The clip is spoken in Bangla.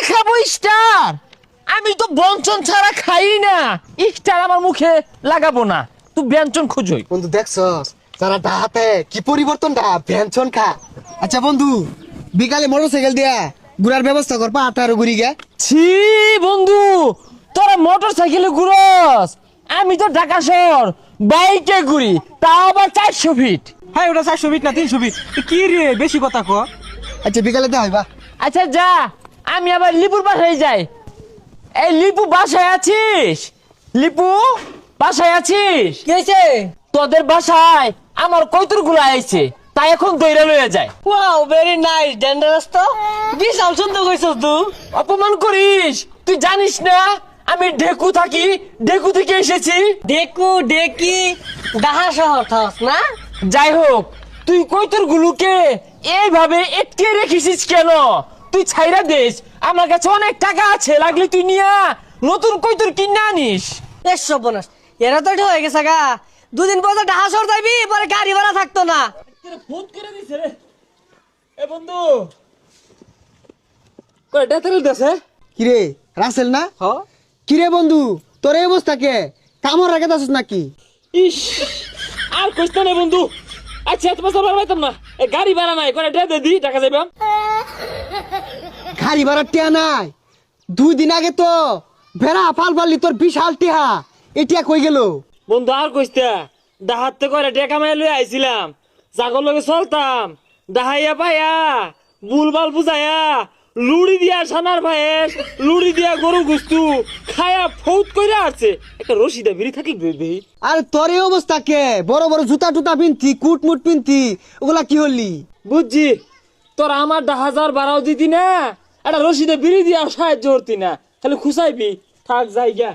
খাবো স্টার? আমি তো ব্যঞ্জন ছাড়া খাই না, স্টার আমার মুখে লাগাবো না। তুই ব্যঞ্জন খুঁজোই। বন্ধু দেখছস যারা ডাহাতে কি পরিবর্তন ডা পেনশন খা। আচ্ছা বন্ধু, বিকালে মোটরসাইকেল দিয়া ঘুরার ব্যবস্থা কর, 18 ঘুরি গে। ছি বন্ধু, তোরা মোটর সাইকেলে ঘুরস, আমি তো ঢাকা শহর বাইকে ঘুরি, তাও আবার 400 ফিট। হ্যাঁ ওটা 400 ফিট না 300 ফিট। কি রে বেশি কথা ক। আচ্ছা বিকালে দেখা হইবা। আচ্ছা যা, আমি আবার লিপুর বাসায় যাই। এই লিপু বাসায় আছিস? লিপু বাসায় আছিস? কি হয়েছে? তোদের বাসায় আমার কৈতুর গুলো আইছে, তাই এখন দইরা লইয়া যায়। ওয়াও ভেরি নাইস ডেঞ্জারাস তো। বিশাল সুন্দর কইছস তুই। অপমান করিস? তুই জানিস না আমি ঢেকু থাকি, ঢেকু থেকে এসেছি। দেখু দেখি ডাহা শহর থাস না? যাই হোক, তুই কৈতুর গুলোকে এইভাবে এটকে রেখেছিস কেন? তুই ছাইরা দেশ, আমার কাছে অনেক টাকা আছে, লাগলে তুই নিয়া নতুন কৈতুর কিনে আনিস। এসব বোনাস এরা তো এটা হয়ে গেছে গা। দুদিন পর তো ডাহা শহর যাবি, পরে গাড়ি ভাড়া থাকতো না। ফোন করে দিছে রে। এ বন্ধু কই ডাতেল দেছে? কিরে রাসেল না? হ। কিরে বন্ধু, তোর এই অবস্থা কে? কামড় রাখে দাসস নাকি? ইস, আর কইছ না বন্ধু। আচ্ছা তোমার সবার পাইতাম না, এ গাড়ি ভাড়া নাই, করে ডে দি টাকা যাইবা। গাড়ি ভাড়া টিয়া নাই? 2 দিন আগে তো ভেড়া ফাল ফাললি তোর বিশাল টিহা, এটিয়া কই গেল? বন্ধু আর কইস্তা, ডাহাতে করে টেকা মাই লই আইছিলাম, জাগর লগে চলতাম, ডাহাইয়া পাইয়া বুলবাল বুঝাইয়া লুড়ি দিয়া সানার ভাইয়ের লুড়ি দিয়া গরু গুস্তু খায়া ফৌত কইরা আসছে। একটা রশিদা বিড়ি থাকি বেবি। আর তোর এই অবস্থা কে? বড় বড় জুতা টুতা পিনতি, কুট মুট পিনতি, ওগুলা কি হলি? বুঝছি, তোরা আমার 10,000 বাড়াও দিতি না, একটা রশিদা বিড়ি দিয়া সাহায্য করতি না, খালি খুসাইবি। থাক যাই গা।